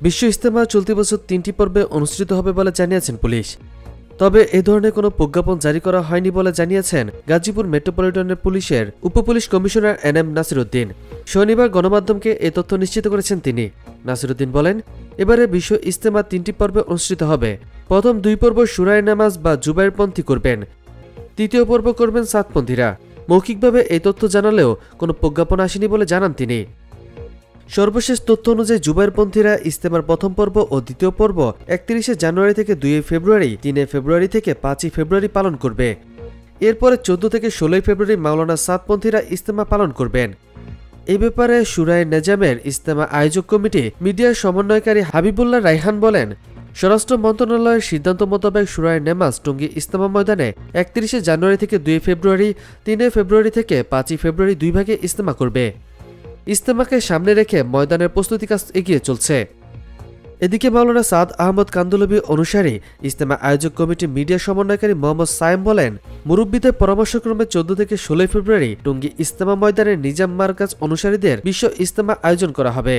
বিশ্ব ইজতেমা চলতি বছর ৩টি পর্বে অনুষ্ঠিত হবে বলে জানিয়েছেন পুলিশ। তবে এ ধরনের কোনো প্রজ্ঞাপন জারি করা হয়নি বলে জানিয়েছেন গাজীপুর মেট্রোপলিটনের পুলিশের উপপুলিশ কমিশনার এনএম নাসিরউদ্দিন। শনিবার গণমাধ্যমকে এ তথ্য নিশ্চিত করেছেন তিনি। নাসিরউদ্দিন বলেন, এবারে বিশ্ব ইজতেমা ৩টি পর্বে অনুষ্ঠিত হবে। প্রথম ২ পর্ব সুরায় নামাজ বা জুবাইরপন্থী করবেন, তৃতীয় পর্ব করবেন সাতপন্থীরা। মৌখিকভাবে এই তথ্য জানালেও কোনো প্রজ্ঞাপন আসেনি বলে জানান তিনি। সর্বশেষ তথ্য অনুযায়ী জুবাইরপন্থীরা ইজতেমার প্রথম পর্ব ও দ্বিতীয় পর্ব ৩১ জানুয়ারি থেকে ২ ফেব্রুয়ারি, ৩ ফেব্রুয়ারি থেকে ৫ ফেব্রুয়ারি পালন করবে। এরপরে ১৪ থেকে ১৬ ফেব্রুয়ারি মাওলানা সাদপন্থীরা ইজতেমা পালন করবেন। এই ব্যাপারে শুরায়ে নেজামের ইজতেমা আয়োজক কমিটি মিডিয়ার সমন্বয়কারী হাবিবুল্লাহ রায়হান বলেন, স্বরাষ্ট্র মন্ত্রণালয়ের সিদ্ধান্ত মোতাবেক শুরায়ে নেমাজ টঙ্গী ইজতেমা ময়দানে ৩১ জানুয়ারি থেকে ২ ফেব্রুয়ারি, ৩ ফেব্রুয়ারি থেকে ৫ ফেব্রুয়ারি ২ ভাগে ইজতেমা করবে। ইজতেমাকে সামনে রেখে ময়দানের প্রস্তুতি কাজ এগিয়ে চলছে। এদিকে মাওলানা সাদ আহমদ কান্দুলবী অনুসারী ইজতেমা আয়োজক কমিটি মিডিয়া সমন্বয়কারী মোহাম্মদ সায়েম বলেন, মুরব্বীদের পরামর্শক্রমে ১৪ থেকে ১৬ ফেব্রুয়ারি টঙ্গী ইজতেমা ময়দানের নিজাম মারকাজ অনুসারীদের বিশ্ব ইজতেমা আয়োজন করা হবে।